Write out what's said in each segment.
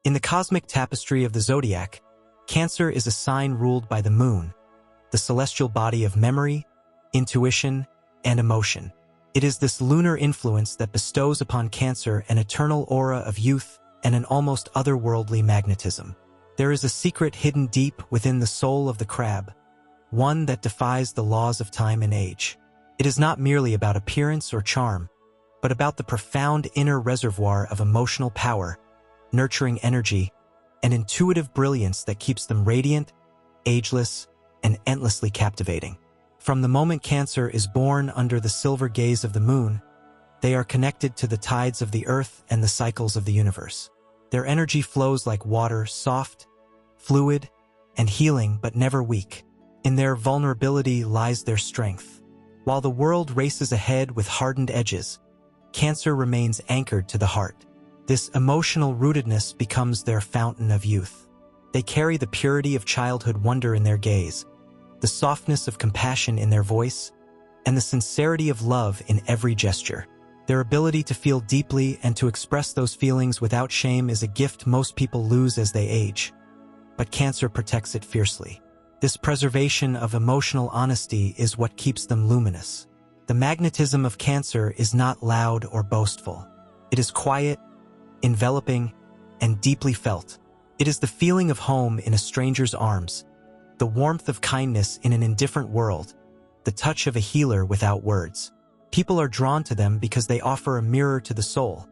In the cosmic tapestry of the Zodiac, Cancer is a sign ruled by the moon, the celestial body of memory, intuition, and emotion. It is this lunar influence that bestows upon Cancer an eternal aura of youth and an almost otherworldly magnetism. There is a secret hidden deep within the soul of the crab, one that defies the laws of time and age. It is not merely about appearance or charm, but about the profound inner reservoir of emotional power, nurturing energy, and intuitive brilliance that keeps them radiant, ageless, and endlessly captivating. From the moment Cancer is born under the silver gaze of the moon, they are connected to the tides of the earth and the cycles of the universe. Their energy flows like water, soft, fluid, and healing, but never weak. In their vulnerability lies their strength. While the world races ahead with hardened edges, Cancer remains anchored to the heart. This emotional rootedness becomes their fountain of youth. They carry the purity of childhood wonder in their gaze, the softness of compassion in their voice, and the sincerity of love in every gesture. Their ability to feel deeply and to express those feelings without shame is a gift most people lose as they age, but Cancer protects it fiercely. This preservation of emotional honesty is what keeps them luminous. The magnetism of Cancer is not loud or boastful. It is quiet, enveloping, and deeply felt. It is the feeling of home in a stranger's arms, the warmth of kindness in an indifferent world, the touch of a healer without words. People are drawn to them because they offer a mirror to the soul,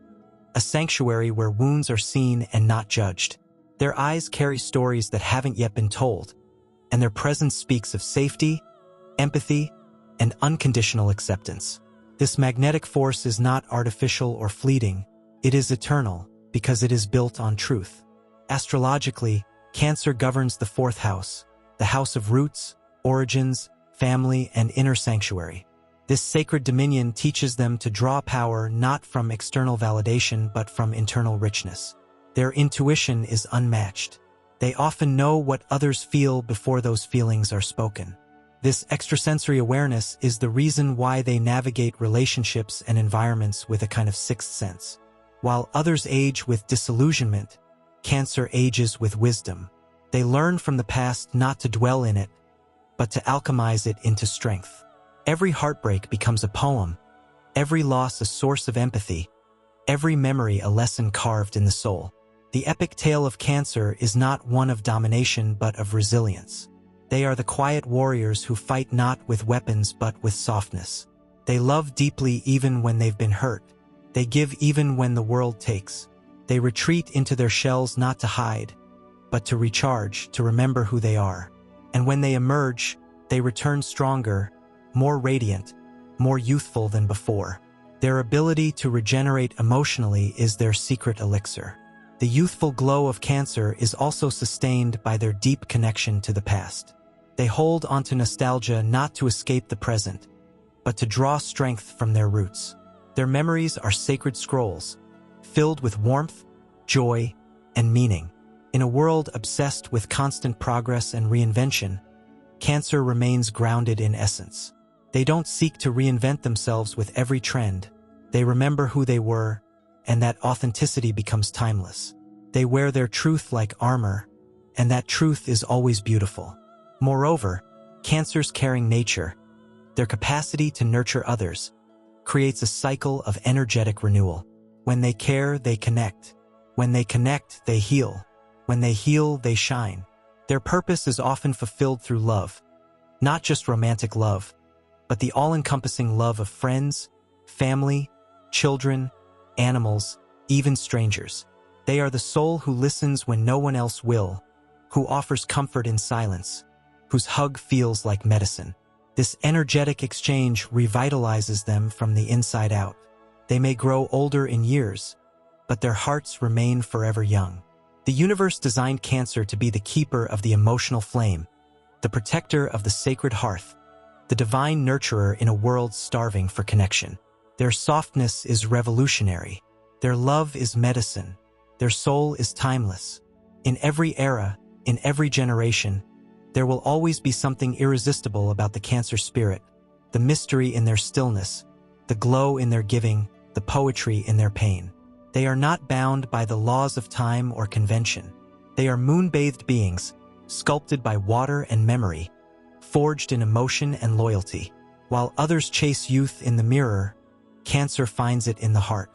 a sanctuary where wounds are seen and not judged. Their eyes carry stories that haven't yet been told, and their presence speaks of safety, empathy, and unconditional acceptance. This magnetic force is not artificial or fleeting. It is eternal because it is built on truth. Astrologically, Cancer governs the fourth house, the house of roots, origins, family, and inner sanctuary. This sacred dominion teaches them to draw power not from external validation but from internal richness. Their intuition is unmatched. They often know what others feel before those feelings are spoken. This extrasensory awareness is the reason why they navigate relationships and environments with a kind of sixth sense. While others age with disillusionment, Cancer ages with wisdom. They learn from the past not to dwell in it, but to alchemize it into strength. Every heartbreak becomes a poem, every loss a source of empathy, every memory a lesson carved in the soul. The epic tale of Cancer is not one of domination but of resilience. They are the quiet warriors who fight not with weapons but with softness. They love deeply even when they've been hurt. They give even when the world takes. They retreat into their shells not to hide, but to recharge, to remember who they are. And when they emerge, they return stronger, more radiant, more youthful than before. Their ability to regenerate emotionally is their secret elixir. The youthful glow of Cancer is also sustained by their deep connection to the past. They hold onto nostalgia not to escape the present, but to draw strength from their roots. Their memories are sacred scrolls, filled with warmth, joy, and meaning. In a world obsessed with constant progress and reinvention, Cancer remains grounded in essence. They don't seek to reinvent themselves with every trend. They remember who they were, and that authenticity becomes timeless. They wear their truth like armor, and that truth is always beautiful. Moreover, Cancer's caring nature, their capacity to nurture others, creates a cycle of energetic renewal. When they care, they connect. When they connect, they heal. When they heal, they shine. Their purpose is often fulfilled through love, not just romantic love, but the all-encompassing love of friends, family, children, animals, even strangers. They are the soul who listens when no one else will, who offers comfort in silence, whose hug feels like medicine. This energetic exchange revitalizes them from the inside out. They may grow older in years, but their hearts remain forever young. The universe designed Cancer to be the keeper of the emotional flame, the protector of the sacred hearth, the divine nurturer in a world starving for connection. Their softness is revolutionary. Their love is medicine. Their soul is timeless. In every era, in every generation, there will always be something irresistible about the Cancer spirit, the mystery in their stillness, the glow in their giving, the poetry in their pain. They are not bound by the laws of time or convention. They are moon-bathed beings, sculpted by water and memory, forged in emotion and loyalty. While others chase youth in the mirror, Cancer finds it in the heart.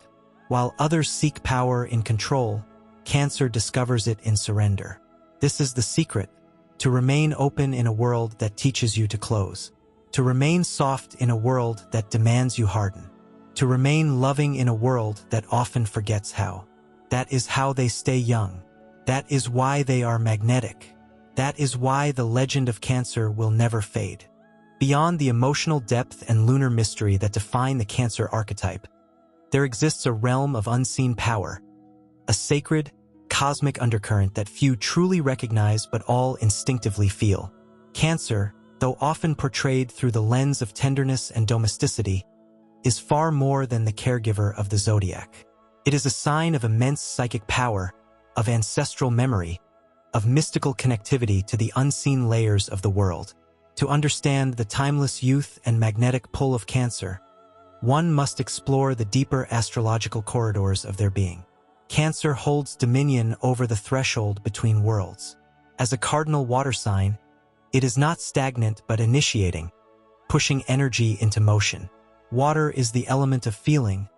While others seek power in control, Cancer discovers it in surrender. This is the secret: to remain open in a world that teaches you to close. To remain soft in a world that demands you harden. To remain loving in a world that often forgets how. That is how they stay young. That is why they are magnetic. That is why the legend of Cancer will never fade. Beyond the emotional depth and lunar mystery that define the Cancer archetype, there exists a realm of unseen power, a sacred, cosmic undercurrent that few truly recognize but all instinctively feel. Cancer, though often portrayed through the lens of tenderness and domesticity, is far more than the caregiver of the Zodiac. It is a sign of immense psychic power, of ancestral memory, of mystical connectivity to the unseen layers of the world. To understand the timeless youth and magnetic pull of Cancer, one must explore the deeper astrological corridors of their being. Cancer holds dominion over the threshold between worlds. As a cardinal water sign, it is not stagnant but initiating, pushing energy into motion. Water is the element of feeling,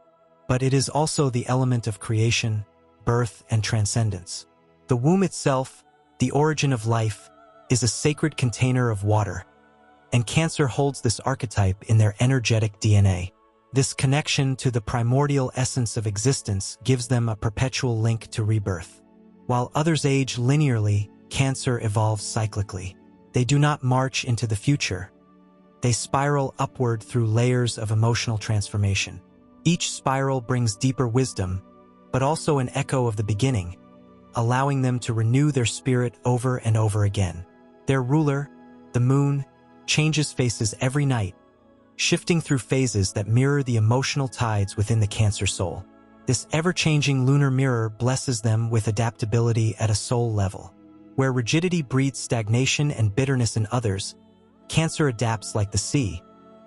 but it is also the element of creation, birth, and transcendence. The womb itself, the origin of life, is a sacred container of water, and Cancer holds this archetype in their energetic DNA. This connection to the primordial essence of existence gives them a perpetual link to rebirth. While others age linearly, Cancer evolves cyclically. They do not march into the future. They spiral upward through layers of emotional transformation. Each spiral brings deeper wisdom, but also an echo of the beginning, allowing them to renew their spirit over and over again. Their ruler, the moon, changes faces every night, shifting through phases that mirror the emotional tides within the Cancer soul. This ever-changing lunar mirror blesses them with adaptability at a soul level. Where rigidity breeds stagnation and bitterness in others, Cancer adapts like the sea,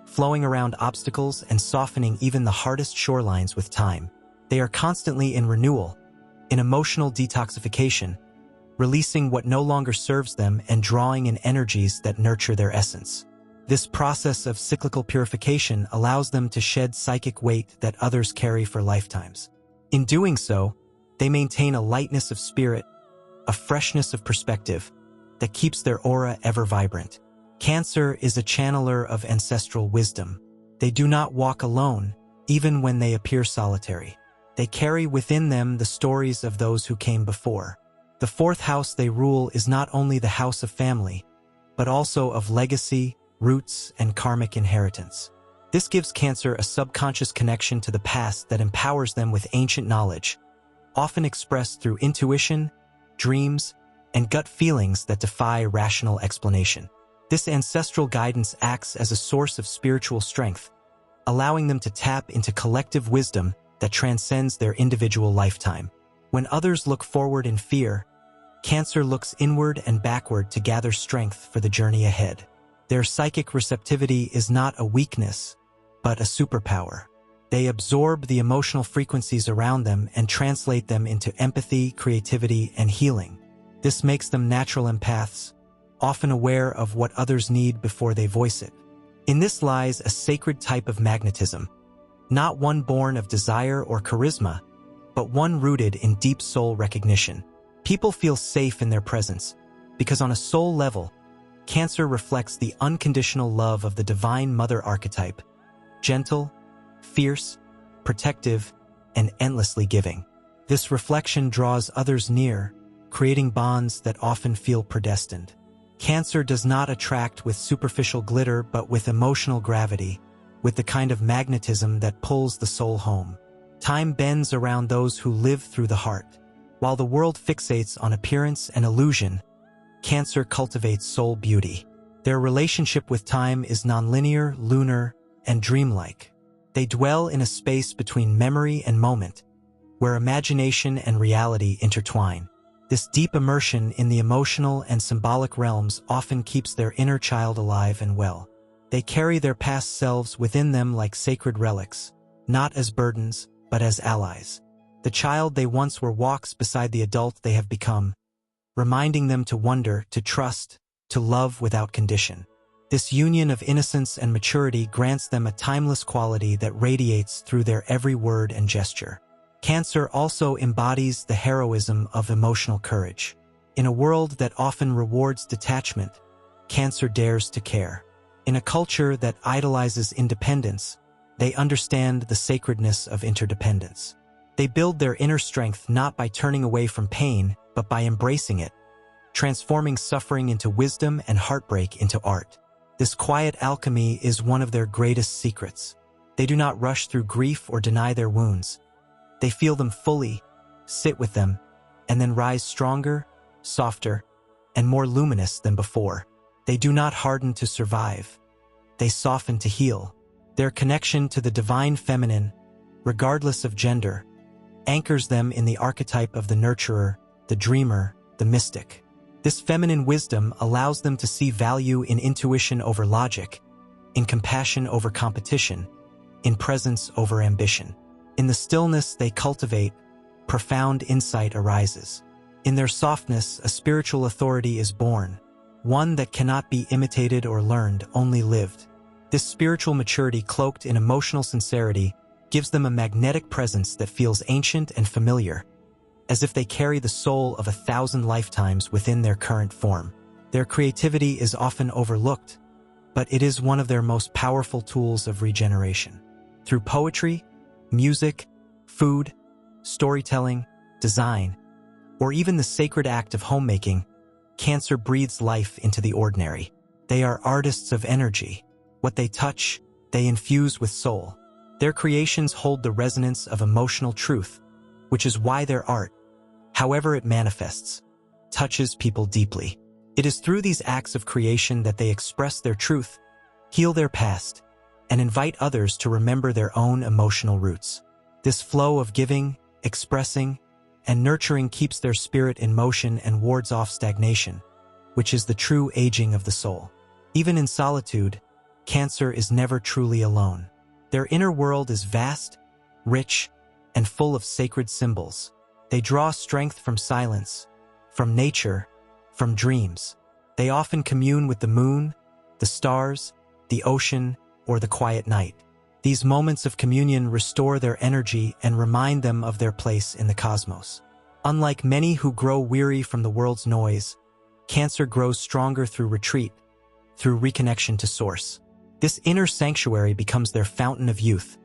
flowing around obstacles and softening even the hardest shorelines with time. They are constantly in renewal, in emotional detoxification, releasing what no longer serves them and drawing in energies that nurture their essence. This process of cyclical purification allows them to shed psychic weight that others carry for lifetimes. In doing so, they maintain a lightness of spirit, a freshness of perspective that keeps their aura ever vibrant. Cancer is a channeler of ancestral wisdom. They do not walk alone, even when they appear solitary. They carry within them the stories of those who came before. The fourth house they rule is not only the house of family, but also of legacy, roots, and karmic inheritance. This gives Cancer a subconscious connection to the past that empowers them with ancient knowledge, often expressed through intuition, dreams, and gut feelings that defy rational explanation. This ancestral guidance acts as a source of spiritual strength, allowing them to tap into collective wisdom that transcends their individual lifetime. When others look forward in fear, Cancer looks inward and backward to gather strength for the journey ahead. Their psychic receptivity is not a weakness, but a superpower. They absorb the emotional frequencies around them and translate them into empathy, creativity, and healing. This makes them natural empaths, often aware of what others need before they voice it. In this lies a sacred type of magnetism, not one born of desire or charisma, but one rooted in deep soul recognition. People feel safe in their presence, because on a soul level, Cancer reflects the unconditional love of the Divine Mother archetype, gentle, fierce, protective, and endlessly giving. This reflection draws others near, creating bonds that often feel predestined. Cancer does not attract with superficial glitter but with emotional gravity, with the kind of magnetism that pulls the soul home. Time bends around those who live through the heart. While the world fixates on appearance and illusion, Cancer cultivates soul beauty. Their relationship with time is nonlinear, lunar, and dreamlike. They dwell in a space between memory and moment, where imagination and reality intertwine. This deep immersion in the emotional and symbolic realms often keeps their inner child alive and well. They carry their past selves within them like sacred relics, not as burdens, but as allies. The child they once were walks beside the adult they have become, reminding them to wonder, to trust, to love without condition. This union of innocence and maturity grants them a timeless quality that radiates through their every word and gesture. Cancer also embodies the heroism of emotional courage. In a world that often rewards detachment, Cancer dares to care. In a culture that idolizes independence, they understand the sacredness of interdependence. They build their inner strength not by turning away from pain, but by embracing it, transforming suffering into wisdom and heartbreak into art. This quiet alchemy is one of their greatest secrets. They do not rush through grief or deny their wounds. They feel them fully, sit with them, and then rise stronger, softer, and more luminous than before. They do not harden to survive. They soften to heal. Their connection to the divine feminine, regardless of gender, anchors them in the archetype of the nurturer, the dreamer, the mystic. This feminine wisdom allows them to see value in intuition over logic, in compassion over competition, in presence over ambition. In the stillness they cultivate, profound insight arises. In their softness, a spiritual authority is born, one that cannot be imitated or learned, only lived. This spiritual maturity cloaked in emotional sincerity gives them a magnetic presence that feels ancient and familiar, as if they carry the soul of 1,000 lifetimes within their current form. Their creativity is often overlooked, but it is one of their most powerful tools of regeneration. Through poetry, music, food, storytelling, design, or even the sacred act of homemaking, Cancer breathes life into the ordinary. They are artists of energy. What they touch, they infuse with soul. Their creations hold the resonance of emotional truth, which is why their art, however it manifests, touches people deeply. It is through these acts of creation that they express their truth, heal their past, and invite others to remember their own emotional roots. This flow of giving, expressing, and nurturing keeps their spirit in motion and wards off stagnation, which is the true aging of the soul. Even in solitude, Cancer is never truly alone. Their inner world is vast, rich, and full of sacred symbols. They draw strength from silence, from nature, from dreams. They often commune with the moon, the stars, the ocean, or the quiet night. These moments of communion restore their energy and remind them of their place in the cosmos. Unlike many who grow weary from the world's noise, Cancer grows stronger through retreat, through reconnection to source. This inner sanctuary becomes their fountain of youth,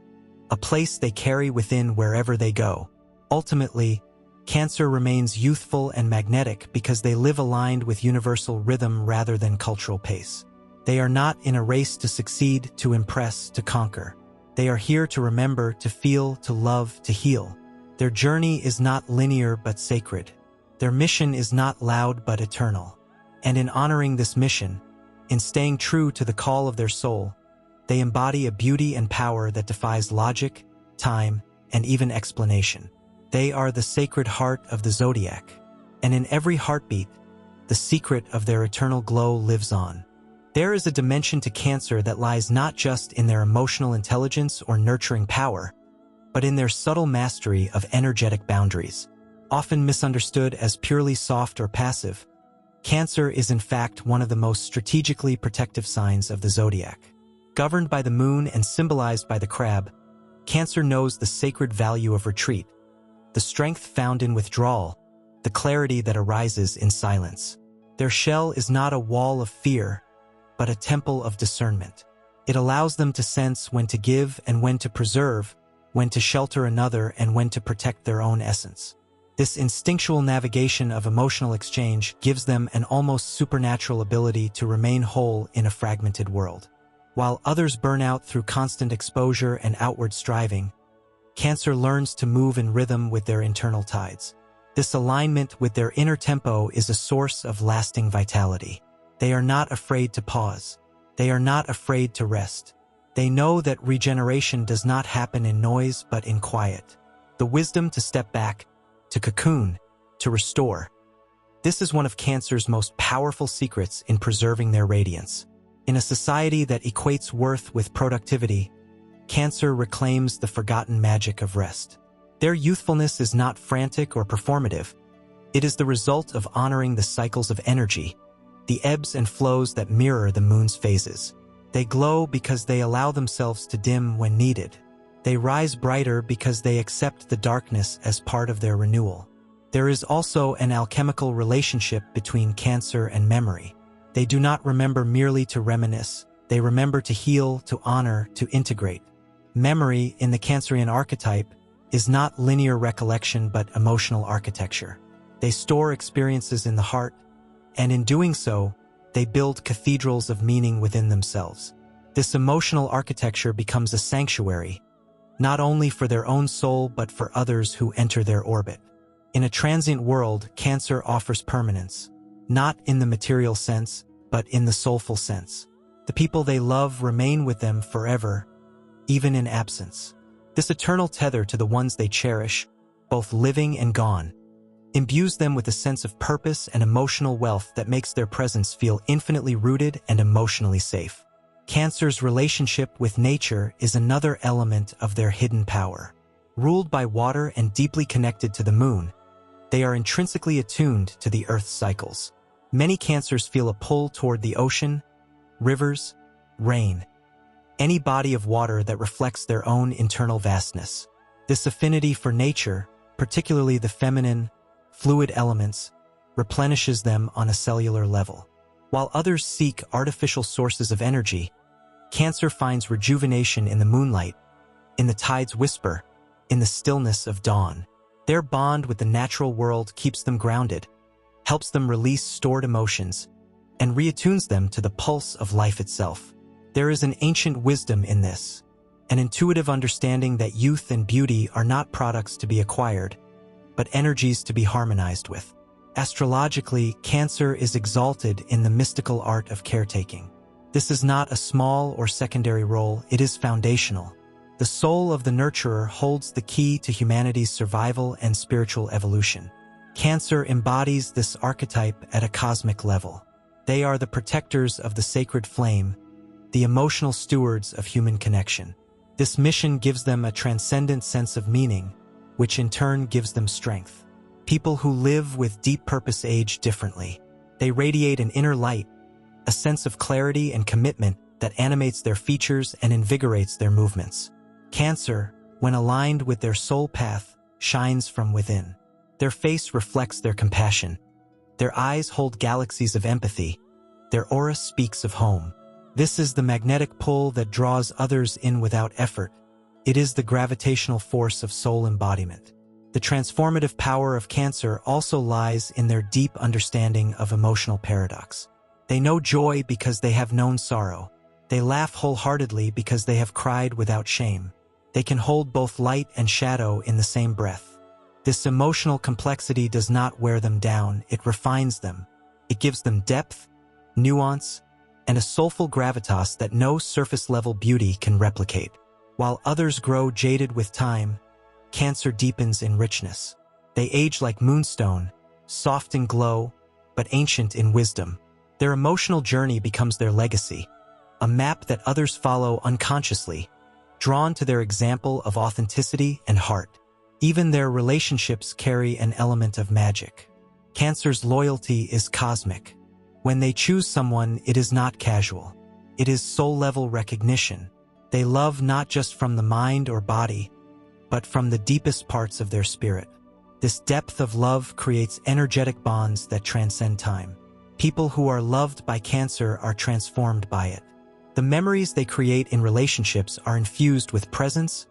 a place they carry within wherever they go. Ultimately, Cancer remains youthful and magnetic because they live aligned with universal rhythm rather than cultural pace. They are not in a race to succeed, to impress, to conquer. They are here to remember, to feel, to love, to heal. Their journey is not linear but sacred. Their mission is not loud but eternal. And in honoring this mission, in staying true to the call of their soul, they embody a beauty and power that defies logic, time, and even explanation. They are the sacred heart of the Zodiac, and in every heartbeat, the secret of their eternal glow lives on. There is a dimension to Cancer that lies not just in their emotional intelligence or nurturing power, but in their subtle mastery of energetic boundaries. Often misunderstood as purely soft or passive, Cancer is in fact one of the most strategically protective signs of the Zodiac. Governed by the moon and symbolized by the crab, Cancer knows the sacred value of retreat, the strength found in withdrawal, the clarity that arises in silence. Their shell is not a wall of fear, but a temple of discernment. It allows them to sense when to give and when to preserve, when to shelter another and when to protect their own essence. This instinctual navigation of emotional exchange gives them an almost supernatural ability to remain whole in a fragmented world. While others burn out through constant exposure and outward striving, Cancer learns to move in rhythm with their internal tides. This alignment with their inner tempo is a source of lasting vitality. They are not afraid to pause. They are not afraid to rest. They know that regeneration does not happen in noise but in quiet. The wisdom to step back, to cocoon, to restore. This is one of Cancer's most powerful secrets in preserving their radiance. In a society that equates worth with productivity, Cancer reclaims the forgotten magic of rest. Their youthfulness is not frantic or performative. It is the result of honoring the cycles of energy, the ebbs and flows that mirror the moon's phases. They glow because they allow themselves to dim when needed. They rise brighter because they accept the darkness as part of their renewal. There is also an alchemical relationship between Cancer and memory. They do not remember merely to reminisce. They remember to heal, to honor, to integrate. Memory, in the Cancerian archetype, is not linear recollection but emotional architecture. They store experiences in the heart, and in doing so, they build cathedrals of meaning within themselves. This emotional architecture becomes a sanctuary, not only for their own soul but for others who enter their orbit. In a transient world, Cancer offers permanence, not in the material sense, but in the soulful sense. The people they love remain with them forever, even in absence. This eternal tether to the ones they cherish, both living and gone, imbues them with a sense of purpose and emotional wealth that makes their presence feel infinitely rooted and emotionally safe. Cancer's relationship with nature is another element of their hidden power. Ruled by water and deeply connected to the moon, they are intrinsically attuned to the Earth's cycles. Many Cancers feel a pull toward the ocean, rivers, rain, any body of water that reflects their own internal vastness. This affinity for nature, particularly the feminine, fluid elements, replenishes them on a cellular level. While others seek artificial sources of energy, Cancer finds rejuvenation in the moonlight, in the tide's whisper, in the stillness of dawn. Their bond with the natural world keeps them grounded, helps them release stored emotions, and reattunes them to the pulse of life itself. There is an ancient wisdom in this, an intuitive understanding that youth and beauty are not products to be acquired, but energies to be harmonized with. Astrologically, Cancer is exalted in the mystical art of caretaking. This is not a small or secondary role, it is foundational. The soul of the nurturer holds the key to humanity's survival and spiritual evolution. Cancer embodies this archetype at a cosmic level. They are the protectors of the sacred flame, the emotional stewards of human connection. This mission gives them a transcendent sense of meaning, which in turn gives them strength. People who live with deep purpose age differently. They radiate an inner light, a sense of clarity and commitment that animates their features and invigorates their movements. Cancer, when aligned with their soul path, shines from within. Their face reflects their compassion. Their eyes hold galaxies of empathy. Their aura speaks of home. This is the magnetic pull that draws others in without effort. It is the gravitational force of soul embodiment. The transformative power of Cancer also lies in their deep understanding of emotional paradox. They know joy because they have known sorrow. They laugh wholeheartedly because they have cried without shame. They can hold both light and shadow in the same breath. This emotional complexity does not wear them down, it refines them. It gives them depth, nuance, and a soulful gravitas that no surface-level beauty can replicate. While others grow jaded with time, Cancer deepens in richness. They age like moonstone, soft in glow, but ancient in wisdom. Their emotional journey becomes their legacy, a map that others follow unconsciously, drawn to their example of authenticity and heart. Even their relationships carry an element of magic. Cancer's loyalty is cosmic. When they choose someone, it is not casual. It is soul-level recognition. They love not just from the mind or body, but from the deepest parts of their spirit. This depth of love creates energetic bonds that transcend time. People who are loved by Cancer are transformed by it. The memories they create in relationships are infused with presence,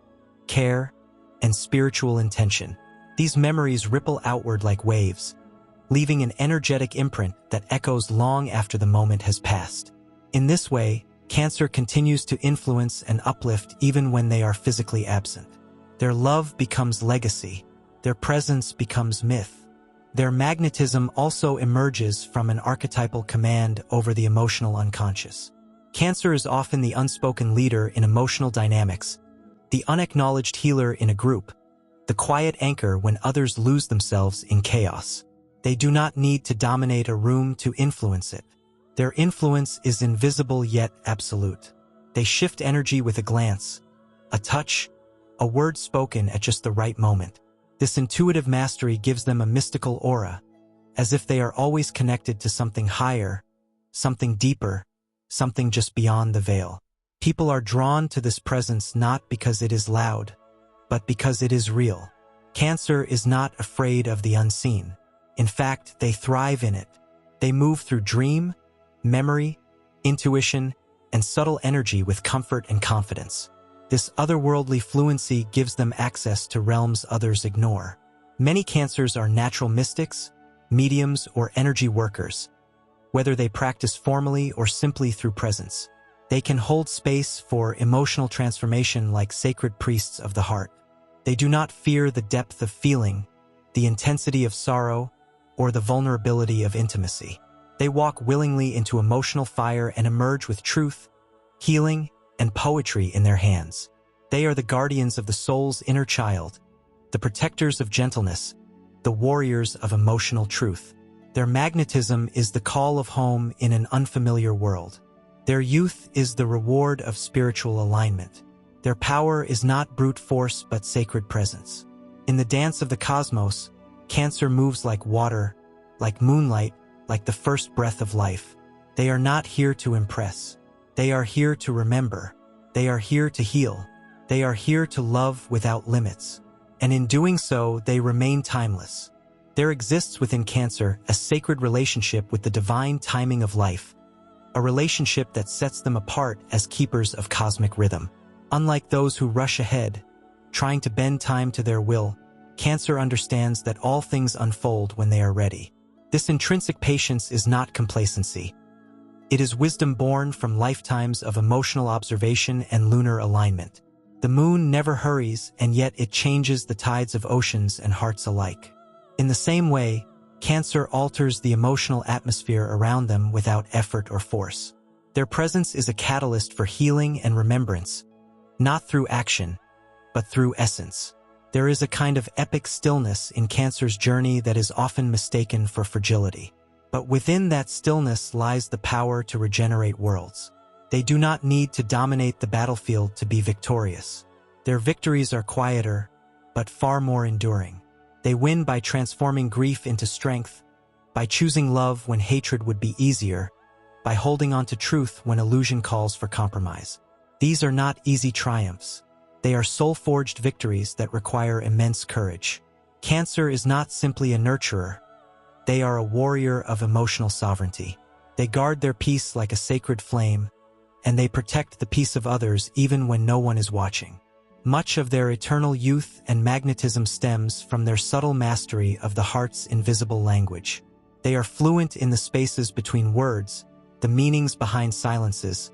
care, and spiritual intention. These memories ripple outward like waves, leaving an energetic imprint that echoes long after the moment has passed. In this way, Cancer continues to influence and uplift even when they are physically absent. Their love becomes legacy. Their presence becomes myth. Their magnetism also emerges from an archetypal command over the emotional unconscious. Cancer is often the unspoken leader in emotional dynamics, the unacknowledged healer in a group, the quiet anchor when others lose themselves in chaos. They do not need to dominate a room to influence it. Their influence is invisible yet absolute. They shift energy with a glance, a touch, a a word spoken at just the right moment. This intuitive mastery gives them a mystical aura, as if they are always connected to something higher, something deeper, something just beyond the veil. People are drawn to this presence not because it is loud, but because it is real. Cancer is not afraid of the unseen. In fact, they thrive in it. They move through dream, memory, intuition, and subtle energy with comfort and confidence. This otherworldly fluency gives them access to realms others ignore. Many Cancers are natural mystics, mediums, or energy workers. Whether they practice formally or simply through presence, they can hold space for emotional transformation like sacred priests of the heart. They do not fear the depth of feeling, the intensity of sorrow, or the vulnerability of intimacy. They walk willingly into emotional fire and emerge with truth, healing, and poetry in their hands. They are the guardians of the soul's inner child, the protectors of gentleness, the warriors of emotional truth. Their magnetism is the call of home in an unfamiliar world. Their youth is the reward of spiritual alignment. Their power is not brute force but sacred presence. In the dance of the cosmos, Cancer moves like water, like moonlight, like the first breath of life. They are not here to impress. They are here to remember. They are here to heal. They are here to love without limits. And in doing so, they remain timeless. There exists within Cancer a sacred relationship with the divine timing of life, a relationship that sets them apart as keepers of cosmic rhythm. Unlike those who rush ahead, trying to bend time to their will, Cancer understands that all things unfold when they are ready. This intrinsic patience is not complacency. It is wisdom born from lifetimes of emotional observation and lunar alignment. The moon never hurries, and yet it changes the tides of oceans and hearts alike. In the same way, Cancer alters the emotional atmosphere around them without effort or force. Their presence is a catalyst for healing and remembrance, not through action, but through essence. There is a kind of epic stillness in Cancer's journey that is often mistaken for fragility. But within that stillness lies the power to regenerate worlds. They do not need to dominate the battlefield to be victorious. Their victories are quieter, but far more enduring. They win by transforming grief into strength, by choosing love when hatred would be easier, by holding on to truth when illusion calls for compromise. These are not easy triumphs. They are soul-forged victories that require immense courage. Cancer is not simply a nurturer. They are a warrior of emotional sovereignty. They guard their peace like a sacred flame, and they protect the peace of others even when no one is watching. Much of their eternal youth and magnetism stems from their subtle mastery of the heart's invisible language. They are fluent in the spaces between words, the meanings behind silences,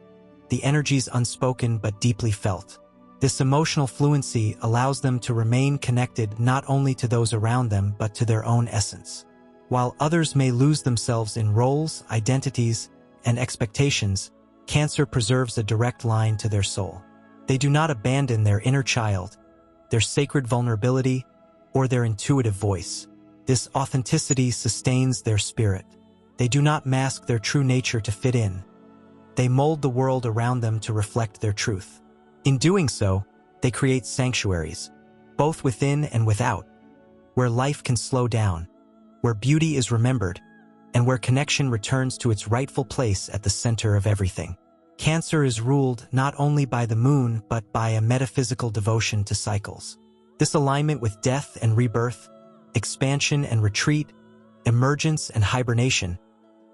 the energies unspoken but deeply felt. This emotional fluency allows them to remain connected not only to those around them but to their own essence. While others may lose themselves in roles, identities, and expectations, Cancer preserves a direct line to their soul. They do not abandon their inner child, their sacred vulnerability, or their intuitive voice. This authenticity sustains their spirit. They do not mask their true nature to fit in. They mold the world around them to reflect their truth. In doing so, they create sanctuaries, both within and without, where life can slow down, where beauty is remembered, and where connection returns to its rightful place at the center of everything. Cancer is ruled not only by the moon but by a metaphysical devotion to cycles. This alignment with death and rebirth, expansion and retreat, emergence and hibernation,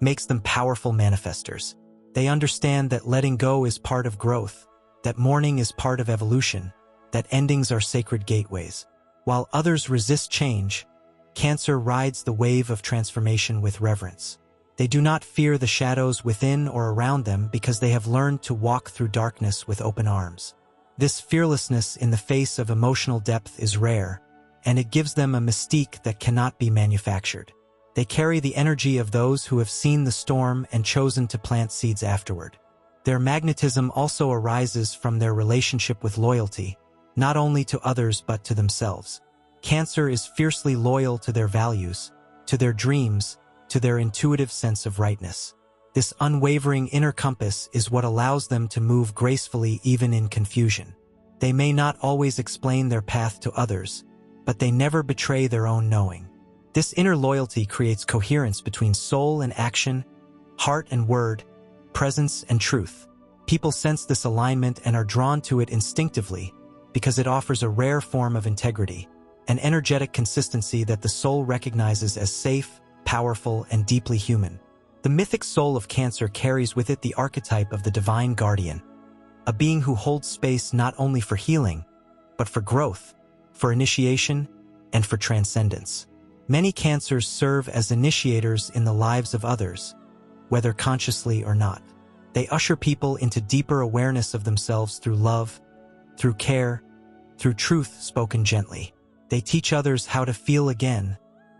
makes them powerful manifestors. They understand that letting go is part of growth, that mourning is part of evolution, that endings are sacred gateways. While others resist change, Cancer rides the wave of transformation with reverence. They do not fear the shadows within or around them because they have learned to walk through darkness with open arms. This fearlessness in the face of emotional depth is rare, and it gives them a mystique that cannot be manufactured. They carry the energy of those who have seen the storm and chosen to plant seeds afterward. Their magnetism also arises from their relationship with loyalty, not only to others but to themselves. Cancer is fiercely loyal to their values, to their dreams, to their intuitive sense of rightness. This unwavering inner compass is what allows them to move gracefully even in confusion. They may not always explain their path to others, but they never betray their own knowing. This inner loyalty creates coherence between soul and action, heart and word, presence and truth. People sense this alignment and are drawn to it instinctively because it offers a rare form of integrity, an energetic consistency that the soul recognizes as safe, powerful, and deeply human. The mythic soul of Cancer carries with it the archetype of the divine guardian, a being who holds space not only for healing, but for growth, for initiation, and for transcendence. Many Cancers serve as initiators in the lives of others, whether consciously or not. They usher people into deeper awareness of themselves through love, through care, through truth spoken gently. They teach others how to feel again,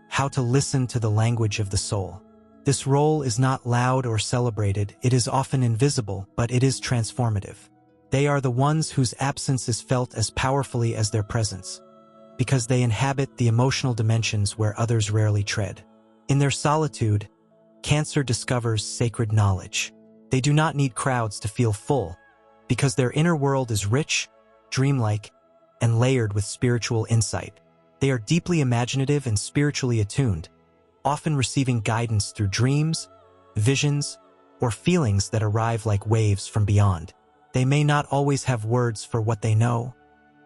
how to listen to the language of the soul. This role is not loud or celebrated, it is often invisible, but it is transformative. They are the ones whose absence is felt as powerfully as their presence, because they inhabit the emotional dimensions where others rarely tread. In their solitude, Cancer discovers sacred knowledge. They do not need crowds to feel full, because their inner world is rich, dreamlike, and layered with spiritual insight. They are deeply imaginative and spiritually attuned, often receiving guidance through dreams, visions, or feelings that arrive like waves from beyond. They may not always have words for what they know,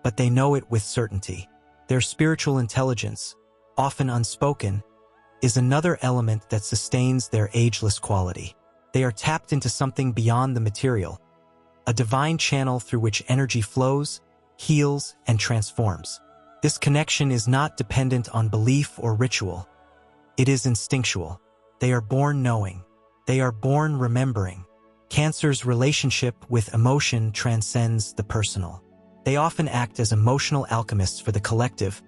but they know it with certainty. Their spiritual intelligence, often unspoken, is another element that sustains their ageless quality. They are tapped into something beyond the material, a divine channel through which energy flows, heals, and transforms. This connection is not dependent on belief or ritual. It is instinctual. They are born knowing. They are born remembering. Cancer's relationship with emotion transcends the personal. They often act as emotional alchemists for the collective,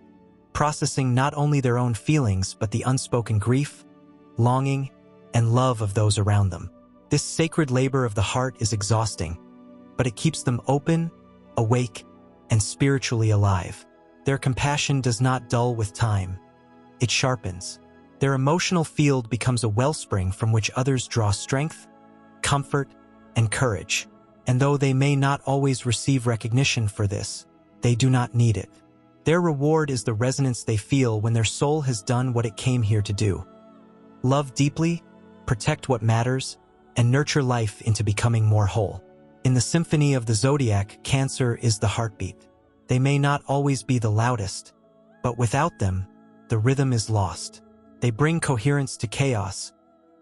processing not only their own feelings but the unspoken grief, longing, and love of those around them. This sacred labor of the heart is exhausting, but it keeps them open, awake, and spiritually alive. Their compassion does not dull with time. It sharpens. Their emotional field becomes a wellspring from which others draw strength, comfort, and courage. And though they may not always receive recognition for this, they do not need it. Their reward is the resonance they feel when their soul has done what it came here to do. Love deeply, protect what matters, and nurture life into becoming more whole. In the symphony of the Zodiac, Cancer is the heartbeat. They may not always be the loudest, but without them, the rhythm is lost. They bring coherence to chaos,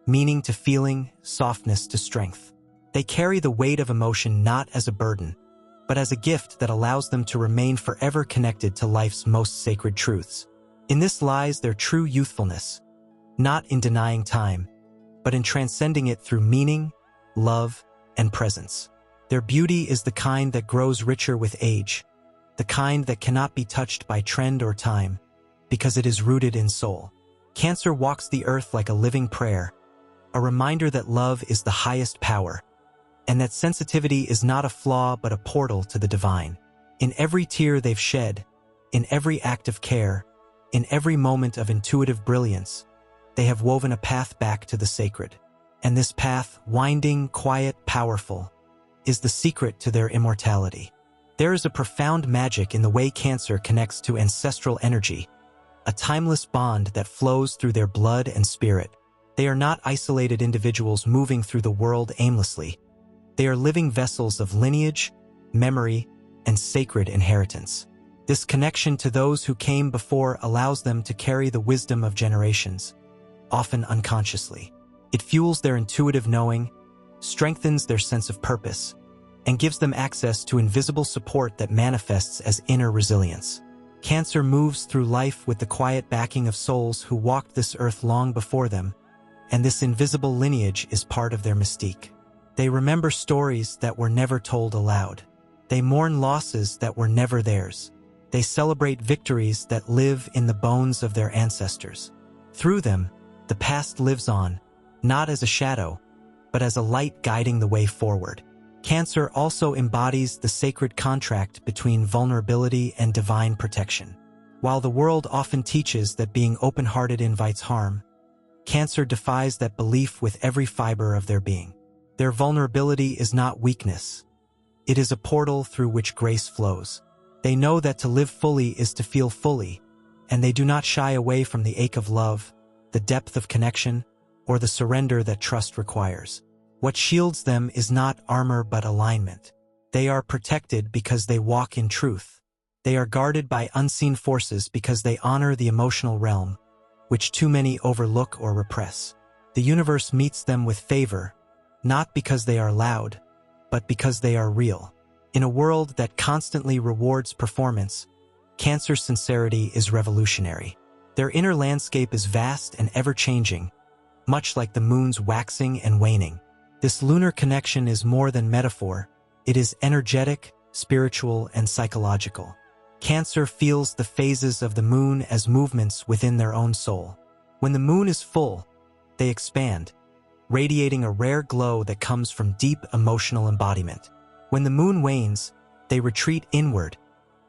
meaning to feeling, softness to strength. They carry the weight of emotion not as a burden, but as a gift that allows them to remain forever connected to life's most sacred truths. In this lies their true youthfulness, not in denying time, but in transcending it through meaning, love, and presence. Their beauty is the kind that grows richer with age, the kind that cannot be touched by trend or time, because it is rooted in soul. Cancer walks the earth like a living prayer, a reminder that love is the highest power, and that sensitivity is not a flaw but a portal to the divine. In every tear they've shed, in every act of care, in every moment of intuitive brilliance, they have woven a path back to the sacred. And this path, winding, quiet, powerful, is the secret to their immortality. There is a profound magic in the way Cancer connects to ancestral energy, a timeless bond that flows through their blood and spirit. They are not isolated individuals moving through the world aimlessly. They are living vessels of lineage, memory, and sacred inheritance. This connection to those who came before allows them to carry the wisdom of generations, often unconsciously. It fuels their intuitive knowing, strengthens their sense of purpose, and gives them access to invisible support that manifests as inner resilience. Cancer moves through life with the quiet backing of souls who walked this earth long before them, and this invisible lineage is part of their mystique. They remember stories that were never told aloud. They mourn losses that were never theirs. They celebrate victories that live in the bones of their ancestors. Through them, the past lives on, not as a shadow, but as a light guiding the way forward. Cancer also embodies the sacred contract between vulnerability and divine protection. While the world often teaches that being open-hearted invites harm, Cancer defies that belief with every fiber of their being. Their vulnerability is not weakness. It is a portal through which grace flows. They know that to live fully is to feel fully, and they do not shy away from the ache of love, the depth of connection, or the surrender that trust requires. What shields them is not armor but alignment. They are protected because they walk in truth. They are guarded by unseen forces because they honor the emotional realm, which too many overlook or repress. The universe meets them with favor, not because they are loud, but because they are real. In a world that constantly rewards performance, Cancer's sincerity is revolutionary. Their inner landscape is vast and ever-changing, much like the moon's waxing and waning. This lunar connection is more than metaphor. It is energetic, spiritual, and psychological. Cancer feels the phases of the moon as movements within their own soul. When the moon is full, they expand, radiating a rare glow that comes from deep emotional embodiment. When the moon wanes, they retreat inward,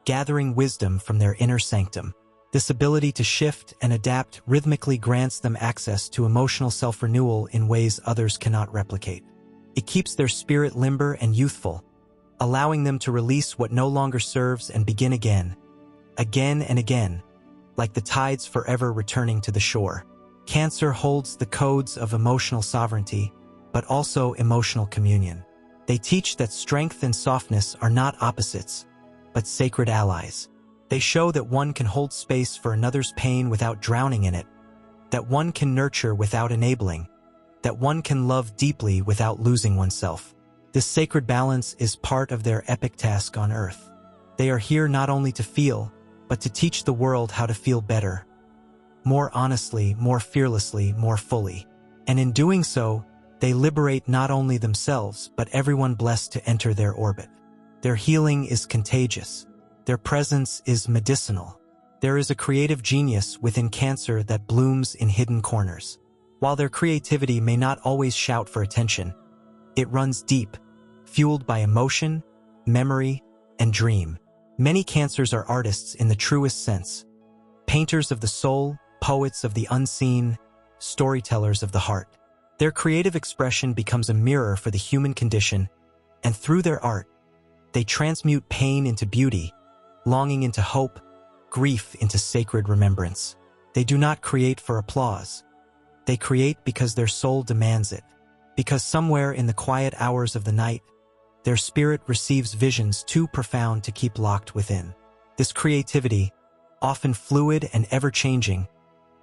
gathering wisdom from their inner sanctum. This ability to shift and adapt rhythmically grants them access to emotional self-renewal in ways others cannot replicate. It keeps their spirit limber and youthful, allowing them to release what no longer serves and begin again and again, like the tides forever returning to the shore. Cancer holds the codes of emotional sovereignty, but also emotional communion. They teach that strength and softness are not opposites, but sacred allies. They show that one can hold space for another's pain without drowning in it, that one can nurture without enabling, that one can love deeply without losing oneself. This sacred balance is part of their epic task on Earth. They are here not only to feel, but to teach the world how to feel better, more honestly, more fearlessly, more fully. And in doing so, they liberate not only themselves, but everyone blessed to enter their orbit. Their healing is contagious. Their presence is medicinal. There is a creative genius within Cancer that blooms in hidden corners. While their creativity may not always shout for attention, it runs deep, fueled by emotion, memory, and dream. Many Cancers are artists in the truest sense, painters of the soul, poets of the unseen, storytellers of the heart. Their creative expression becomes a mirror for the human condition, and through their art, they transmute pain into beauty, longing into hope, grief into sacred remembrance. They do not create for applause. They create because their soul demands it, because somewhere in the quiet hours of the night, their spirit receives visions too profound to keep locked within. This creativity, often fluid and ever-changing,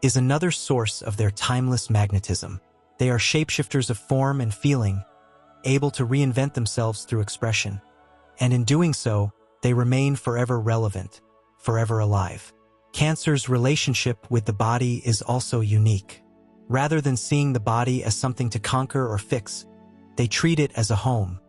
is another source of their timeless magnetism. They are shapeshifters of form and feeling, able to reinvent themselves through expression. And in doing so, they remain forever relevant, forever alive. Cancer's relationship with the body is also unique. Rather than seeing the body as something to conquer or fix, they treat it as a home,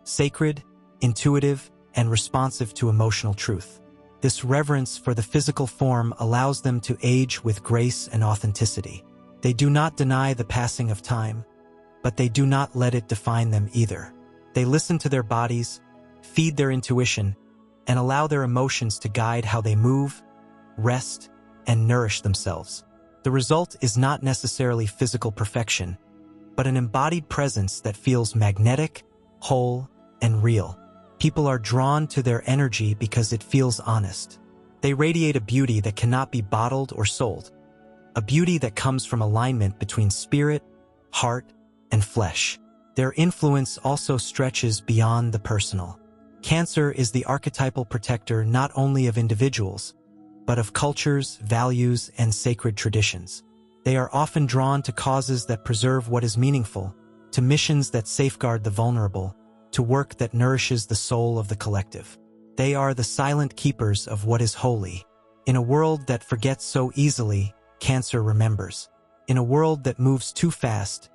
sacred, intuitive, and responsive to emotional truth. This reverence for the physical form allows them to age with grace and authenticity. They do not deny the passing of time, but they do not let it define them either. They listen to their bodies, feed their intuition, and allow their emotions to guide how they move, rest, and nourish themselves. The result is not necessarily physical perfection, but an embodied presence that feels magnetic, whole, and real. People are drawn to their energy because it feels honest. They radiate a beauty that cannot be bottled or sold, a beauty that comes from alignment between spirit, heart, and flesh. Their influence also stretches beyond the personal. Cancer is the archetypal protector not only of individuals, but of cultures, values, and sacred traditions. They are often drawn to causes that preserve what is meaningful, to missions that safeguard the vulnerable, to work that nourishes the soul of the collective. They are the silent keepers of what is holy. In a world that forgets so easily, Cancer remembers. In a world that moves too fast,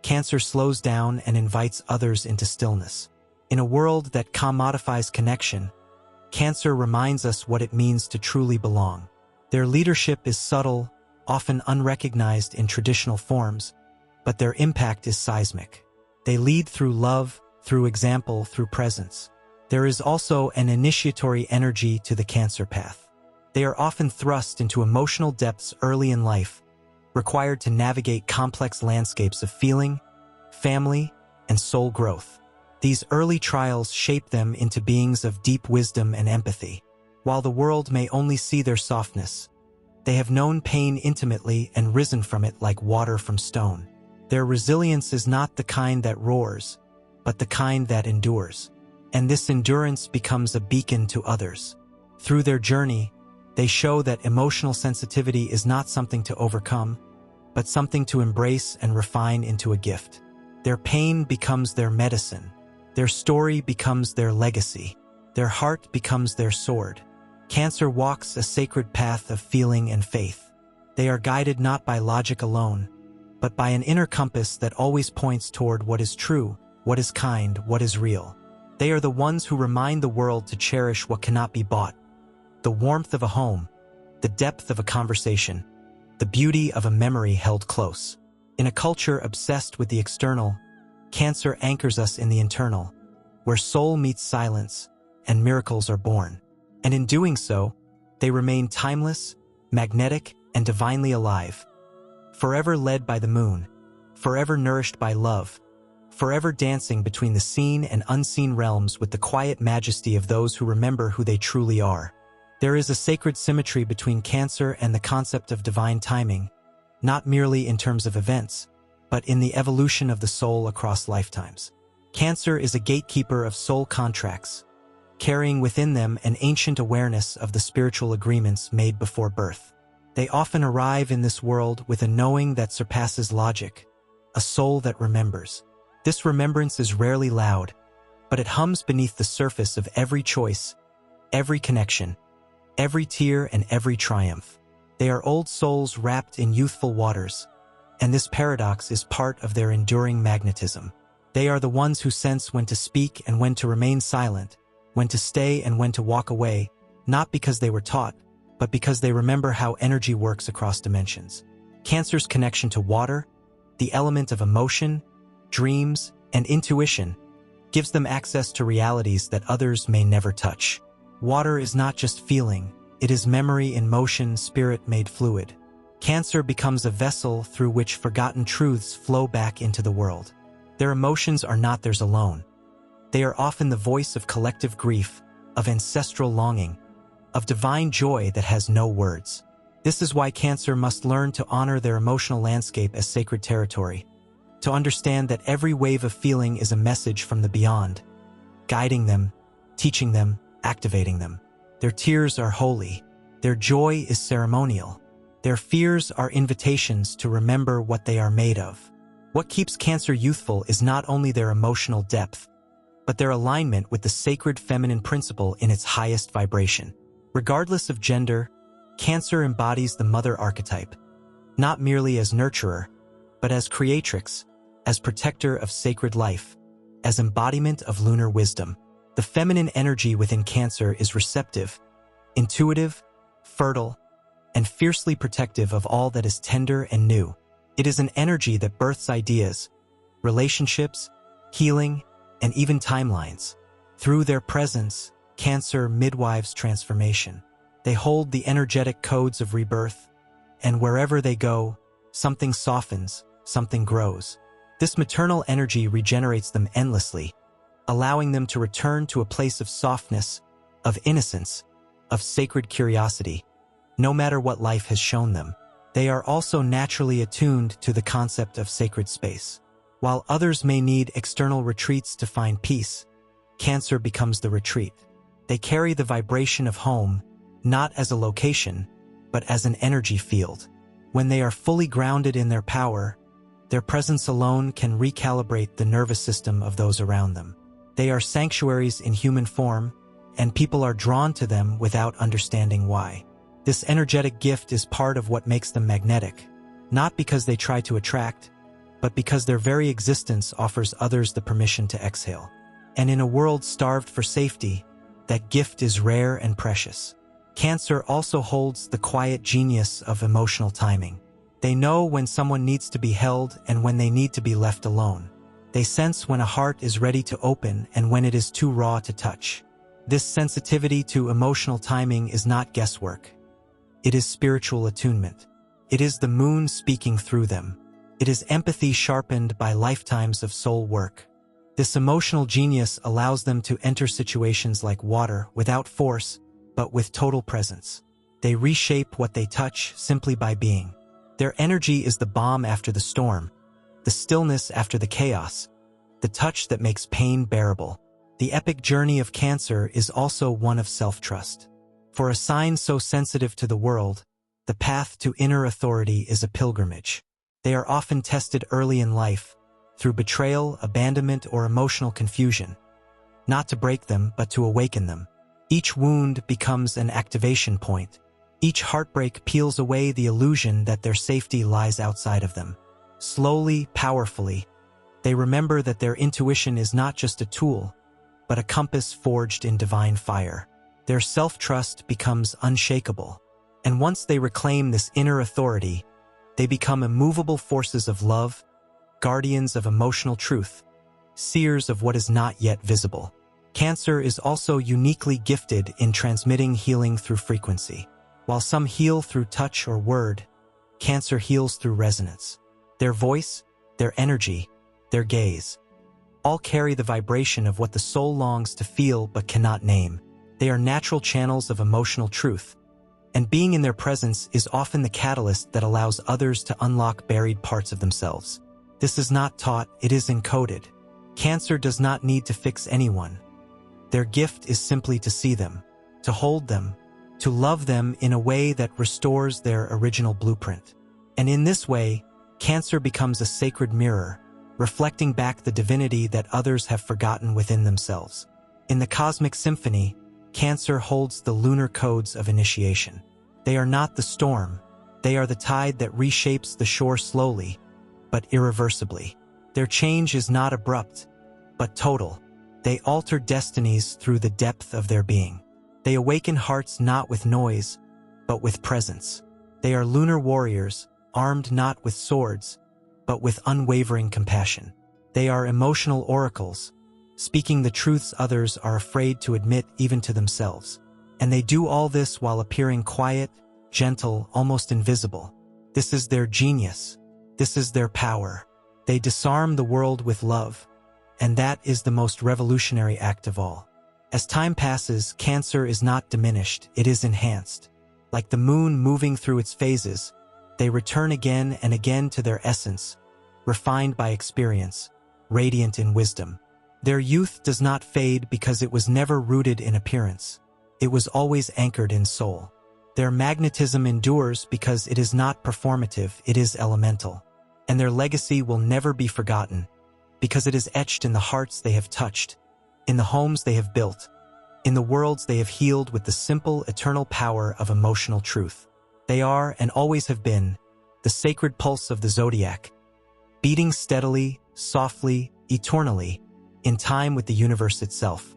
Cancer slows down and invites others into stillness. In a world that commodifies connection, Cancer reminds us what it means to truly belong. Their leadership is subtle, often unrecognized in traditional forms, but their impact is seismic. They lead through love, through example, through presence. There is also an initiatory energy to the Cancer path. They are often thrust into emotional depths early in life, required to navigate complex landscapes of feeling, family, and soul growth. These early trials shape them into beings of deep wisdom and empathy. While the world may only see their softness, they have known pain intimately and risen from it like water from stone. Their resilience is not the kind that roars, but the kind that endures. And this endurance becomes a beacon to others. Through their journey, they show that emotional sensitivity is not something to overcome, but something to embrace and refine into a gift. Their pain becomes their medicine. Their story becomes their legacy. Their heart becomes their sword. Cancer walks a sacred path of feeling and faith. They are guided not by logic alone, but by an inner compass that always points toward what is true, what is kind, what is real. They are the ones who remind the world to cherish what cannot be bought: the warmth of a home, the depth of a conversation, the beauty of a memory held close. In a culture obsessed with the external, Cancer anchors us in the internal, where soul meets silence and miracles are born. And in doing so, they remain timeless, magnetic, and divinely alive, forever led by the moon, forever nourished by love, forever dancing between the seen and unseen realms with the quiet majesty of those who remember who they truly are. There is a sacred symmetry between Cancer and the concept of divine timing, not merely in terms of events, but in the evolution of the soul across lifetimes. Cancer is a gatekeeper of soul contracts, carrying within them an ancient awareness of the spiritual agreements made before birth. They often arrive in this world with a knowing that surpasses logic, a soul that remembers. This remembrance is rarely loud, but it hums beneath the surface of every choice, every connection, every tear, and every triumph. They are old souls wrapped in youthful waters, and this paradox is part of their enduring magnetism. They are the ones who sense when to speak and when to remain silent, when to stay and when to walk away, not because they were taught, but because they remember how energy works across dimensions. Cancer's connection to water, the element of emotion, dreams, and intuition, gives them access to realities that others may never touch. Water is not just feeling, it is memory in motion, spirit made fluid. Cancer becomes a vessel through which forgotten truths flow back into the world. Their emotions are not theirs alone. They are often the voice of collective grief, of ancestral longing, of divine joy that has no words. This is why Cancer must learn to honor their emotional landscape as sacred territory, to understand that every wave of feeling is a message from the beyond, guiding them, teaching them, activating them. Their tears are holy. Their joy is ceremonial. Their fears are invitations to remember what they are made of. What keeps Cancer youthful is not only their emotional depth, but their alignment with the sacred feminine principle in its highest vibration. Regardless of gender, Cancer embodies the mother archetype, not merely as nurturer, but as creatrix, as protector of sacred life, as embodiment of lunar wisdom. The feminine energy within Cancer is receptive, intuitive, fertile, and fiercely protective of all that is tender and new. It is an energy that births ideas, relationships, healing, and even timelines. Through their presence, Cancer midwives transformation. They hold the energetic codes of rebirth, and wherever they go, something softens, something grows. This maternal energy regenerates them endlessly, allowing them to return to a place of softness, of innocence, of sacred curiosity, no matter what life has shown them. They are also naturally attuned to the concept of sacred space. While others may need external retreats to find peace, Cancer becomes the retreat. They carry the vibration of home, not as a location, but as an energy field. When they are fully grounded in their power, their presence alone can recalibrate the nervous system of those around them. They are sanctuaries in human form, and people are drawn to them without understanding why. This energetic gift is part of what makes them magnetic, not because they try to attract, but because their very existence offers others the permission to exhale. And in a world starved for safety, that gift is rare and precious. Cancer also holds the quiet genius of emotional timing. They know when someone needs to be held and when they need to be left alone. They sense when a heart is ready to open and when it is too raw to touch. This sensitivity to emotional timing is not guesswork. It is spiritual attunement. It is the moon speaking through them. It is empathy sharpened by lifetimes of soul work. This emotional genius allows them to enter situations like water without force, but with total presence. They reshape what they touch simply by being. Their energy is the balm after the storm, the stillness after the chaos, the touch that makes pain bearable. The epic journey of Cancer is also one of self-trust. For a sign so sensitive to the world, the path to inner authority is a pilgrimage. They are often tested early in life, through betrayal, abandonment, or emotional confusion. Not to break them, but to awaken them. Each wound becomes an activation point. Each heartbreak peels away the illusion that their safety lies outside of them. Slowly, powerfully, they remember that their intuition is not just a tool, but a compass forged in divine fire. Their self-trust becomes unshakable, and once they reclaim this inner authority, they become immovable forces of love, guardians of emotional truth, seers of what is not yet visible. Cancer is also uniquely gifted in transmitting healing through frequency. While some heal through touch or word, Cancer heals through resonance. Their voice, their energy, their gaze, all carry the vibration of what the soul longs to feel but cannot name. They are natural channels of emotional truth, and being in their presence is often the catalyst that allows others to unlock buried parts of themselves. This is not taught, it is encoded. Cancer does not need to fix anyone. Their gift is simply to see them, to hold them, to love them in a way that restores their original blueprint. And in this way, Cancer becomes a sacred mirror, reflecting back the divinity that others have forgotten within themselves. In the cosmic symphony, Cancer holds the lunar codes of initiation. They are not the storm, they are the tide that reshapes the shore slowly, but irreversibly. Their change is not abrupt, but total. They alter destinies through the depth of their being. They awaken hearts not with noise, but with presence. They are lunar warriors, armed not with swords, but with unwavering compassion. They are emotional oracles, speaking the truths others are afraid to admit even to themselves. And they do all this while appearing quiet, gentle, almost invisible. This is their genius. This is their power. They disarm the world with love, and that is the most revolutionary act of all. As time passes, Cancer is not diminished, it is enhanced. Like the moon moving through its phases, they return again and again to their essence, refined by experience, radiant in wisdom. Their youth does not fade because it was never rooted in appearance. It was always anchored in soul. Their magnetism endures because it is not performative, it is elemental. And their legacy will never be forgotten, because it is etched in the hearts they have touched, in the homes they have built, in the worlds they have healed with the simple, eternal power of emotional truth. They are, and always have been, the sacred pulse of the Zodiac, beating steadily, softly, eternally, in time with the universe itself.